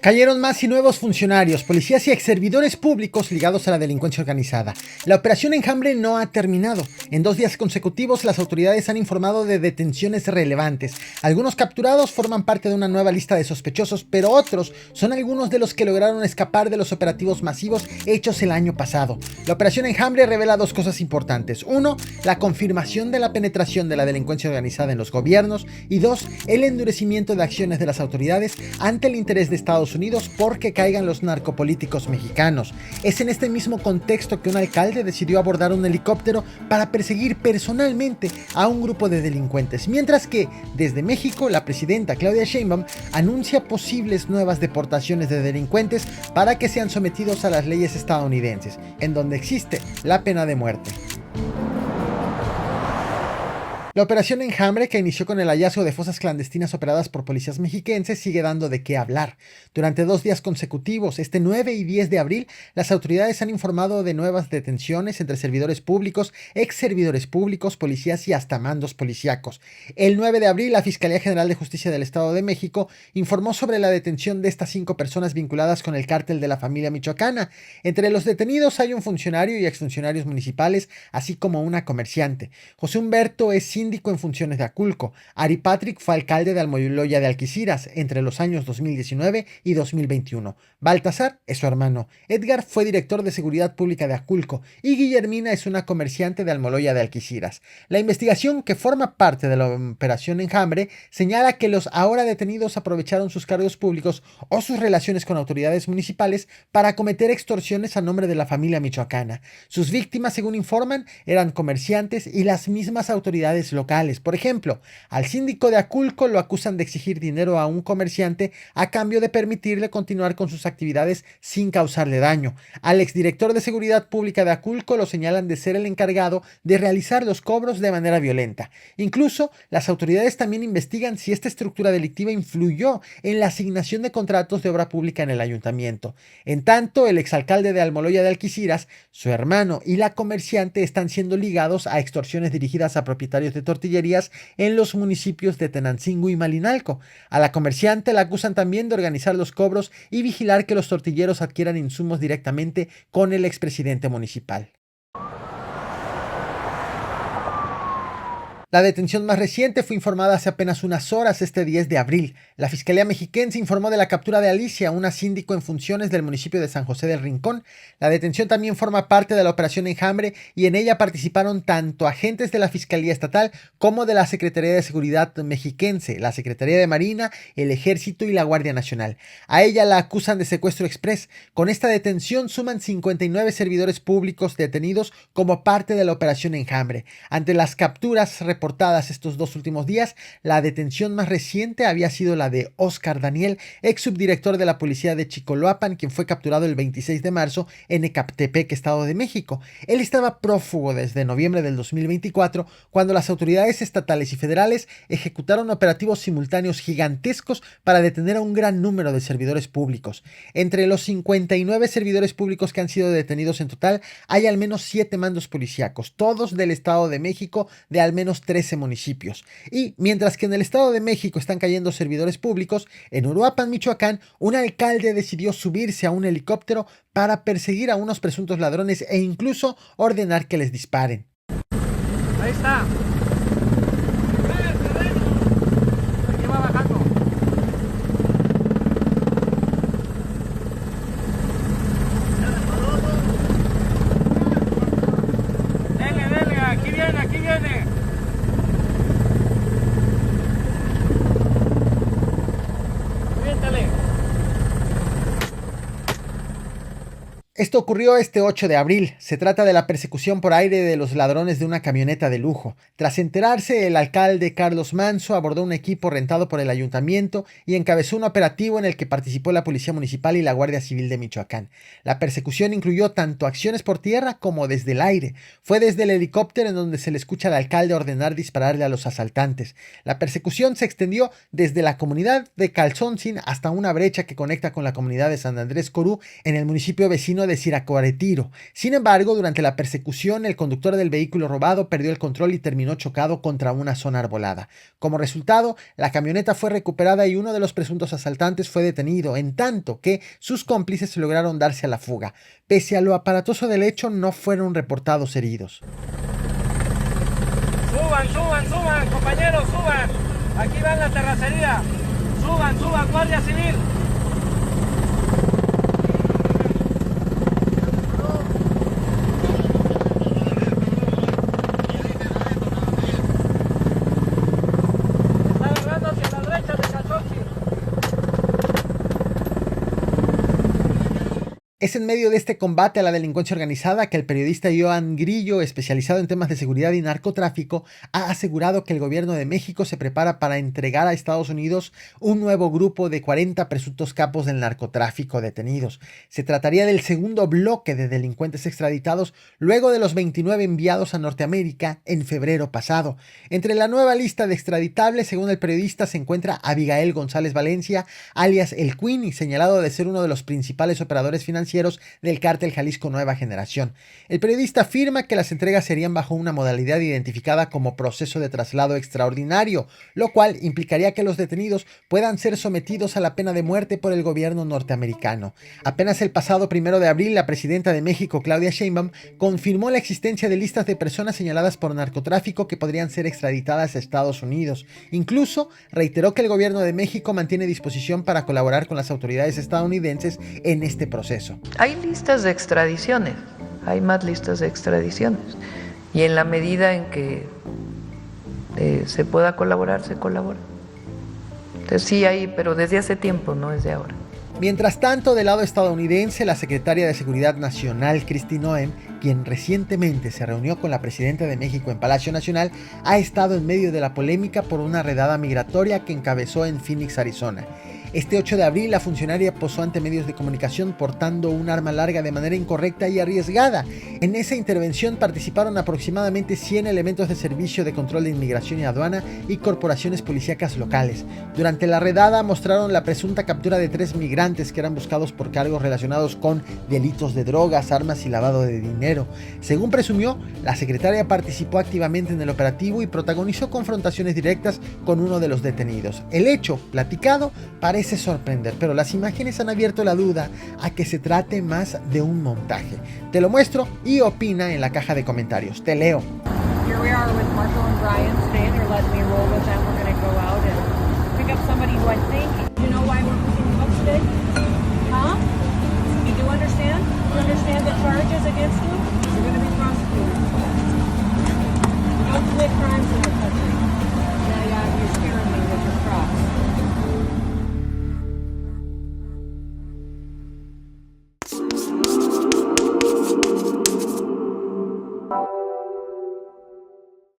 Cayeron más y nuevos funcionarios, policías y exservidores públicos ligados a la delincuencia organizada. La operación Enjambre no ha terminado. En 2 días consecutivos, las autoridades han informado de detenciones relevantes. Algunos capturados forman parte de una nueva lista de sospechosos, pero otros son algunos de los que lograron escapar de los operativos masivos hechos el año pasado. La operación Enjambre revela 2 cosas importantes. 1. La confirmación de la penetración de la delincuencia organizada en los gobiernos. Y 2. El endurecimiento de acciones de las autoridades ante el interés de Estados Unidos porque caigan los narcopolíticos mexicanos. Es en este mismo contexto que un alcalde decidió abordar un helicóptero para perseguir personalmente a un grupo de delincuentes, mientras que desde México la presidenta Claudia Sheinbaum anuncia posibles nuevas deportaciones de delincuentes para que sean sometidos a las leyes estadounidenses, en donde existe la pena de muerte. La operación Enjambre, que inició con el hallazgo de fosas clandestinas operadas por policías mexiquenses, sigue dando de qué hablar. Durante 2 días consecutivos, este 9 y 10 de abril, las autoridades han informado de nuevas detenciones entre servidores públicos, ex servidores públicos, policías y hasta mandos policíacos. El 9 de abril, la Fiscalía General de Justicia del Estado de México informó sobre la detención de estas 5 personas vinculadas con el cártel de la familia michoacana. Entre los detenidos hay un funcionario y exfuncionarios municipales, así como una comerciante. José Humberto es síndico en funciones de Aculco. Ari Patrick fue alcalde de Almoloya de Alquiciras entre los años 2019 y 2021. Baltasar es su hermano. Edgar fue director de Seguridad Pública de Aculco y Guillermina es una comerciante de Almoloya de Alquiciras. La investigación, que forma parte de la operación Enjambre, señala que los ahora detenidos aprovecharon sus cargos públicos o sus relaciones con autoridades municipales para cometer extorsiones a nombre de la familia michoacana. Sus víctimas, según informan, eran comerciantes y las mismas autoridades locales. Por ejemplo, al síndico de Aculco lo acusan de exigir dinero a un comerciante a cambio de permitirle continuar con sus actividades sin causarle daño. Al exdirector de Seguridad Pública de Aculco lo señalan de ser el encargado de realizar los cobros de manera violenta. Incluso, las autoridades también investigan si esta estructura delictiva influyó en la asignación de contratos de obra pública en el ayuntamiento. En tanto, el exalcalde de Almoloya de Alquiciras, su hermano y la comerciante están siendo ligados a extorsiones dirigidas a propietarios de tortillerías en los municipios de Tenancingo y Malinalco. A la comerciante la acusan también de organizar los cobros y vigilar que los tortilleros adquieran insumos directamente con el expresidente municipal. La detención más reciente fue informada hace apenas unas horas, este 10 de abril. La Fiscalía Mexiquense informó de la captura de Alicia, una síndico en funciones del municipio de San José del Rincón. La detención también forma parte de la operación Enjambre y en ella participaron tanto agentes de la Fiscalía Estatal como de la Secretaría de Seguridad Mexiquense, la Secretaría de Marina, el Ejército y la Guardia Nacional. A ella la acusan de secuestro express. Con esta detención suman 59 servidores públicos detenidos como parte de la operación Enjambre. Ante las capturas reportadas estos 2 últimos días, la detención más reciente había sido la de Óscar Daniel, ex subdirector de la policía de Chicoloapan, quien fue capturado el 26 de marzo en Ecatepec, Estado de México. Él estaba prófugo desde noviembre del 2024, cuando las autoridades estatales y federales ejecutaron operativos simultáneos gigantescos para detener a un gran número de servidores públicos. Entre los 59 servidores públicos que han sido detenidos en total, hay al menos 7 mandos policíacos, todos del Estado de México, de al menos 13 municipios. Y mientras que en el Estado de México están cayendo servidores públicos, en Uruapan, Michoacán, un alcalde decidió subirse a un helicóptero para perseguir a unos presuntos ladrones e incluso ordenar que les disparen. Ahí está. Aquí va bajando. Dele, aquí viene. Esto ocurrió este 8 de abril. Se trata de la persecución por aire de los ladrones de una camioneta de lujo. Tras enterarse, el alcalde Carlos Manso abordó un equipo rentado por el ayuntamiento y encabezó un operativo en el que participó la Policía Municipal y la Guardia Civil de Michoacán. La persecución incluyó tanto acciones por tierra como desde el aire. Fue desde el helicóptero en donde se le escucha al alcalde ordenar dispararle a los asaltantes. La persecución se extendió desde la comunidad de Calzoncin hasta una brecha que conecta con la comunidad de San Andrés Corú en el municipio vecino de Siracuaretiro. Sin embargo, durante la persecución, el conductor del vehículo robado perdió el control y terminó chocado contra una zona arbolada. Como resultado, la camioneta fue recuperada y uno de los presuntos asaltantes fue detenido, en tanto que sus cómplices lograron darse a la fuga. Pese a lo aparatoso del hecho, no fueron reportados heridos. Suban, compañeros, suban. Aquí va la terracería. Suban, Guardia Civil. Está llegando hacia la derecha de Calzoxi. Es en medio de este combate a la delincuencia organizada que el periodista Joan Grillo, especializado en temas de seguridad y narcotráfico, ha asegurado que el gobierno de México se prepara para entregar a Estados Unidos un nuevo grupo de 40 presuntos capos del narcotráfico detenidos. Se trataría del segundo bloque de delincuentes extraditados luego de los 29 enviados a Norteamérica en febrero pasado. Entre la nueva lista de extraditables, según el periodista, se encuentra Abigail González Valencia, alias El Queen, señalado de ser uno de los principales operadores financieros del cártel Jalisco Nueva Generación. El periodista afirma que las entregas serían bajo una modalidad identificada como proceso de traslado extraordinario, lo cual implicaría que los detenidos puedan ser sometidos a la pena de muerte por el gobierno norteamericano. Apenas el pasado 1 de abril, la presidenta de México, Claudia Sheinbaum, confirmó la existencia de listas de personas señaladas por narcotráfico que podrían ser extraditadas a Estados Unidos. Incluso reiteró que el gobierno de México mantiene disposición para colaborar con las autoridades estadounidenses en este proceso. Hay listas de extradiciones, hay más listas de extradiciones y en la medida en que se pueda colaborar, se colabora. Entonces sí hay, pero desde hace tiempo, no desde ahora. Mientras tanto, del lado estadounidense, la secretaria de Seguridad Nacional, Kristi Noem, quien recientemente se reunió con la presidenta de México en Palacio Nacional, ha estado en medio de la polémica por una redada migratoria que encabezó en Phoenix, Arizona. Este 8 de abril, la funcionaria posó ante medios de comunicación portando un arma larga de manera incorrecta y arriesgada. En esa intervención participaron aproximadamente 100 elementos de servicio de control de inmigración y aduana y corporaciones policíacas locales. Durante la redada mostraron la presunta captura de 3 migrantes que eran buscados por cargos relacionados con delitos de drogas, armas y lavado de dinero. Según presumió, la secretaria participó activamente en el operativo y protagonizó confrontaciones directas con uno de los detenidos. El hecho, platicado, parece sorprender, pero las imágenes han abierto la duda a que se trate más de un montaje. Te lo muestro y opina en la caja de comentarios. Te leo. Here we are with Marshall and Brian today. They're letting me roll with them. We're going to go out and pick up somebody who I think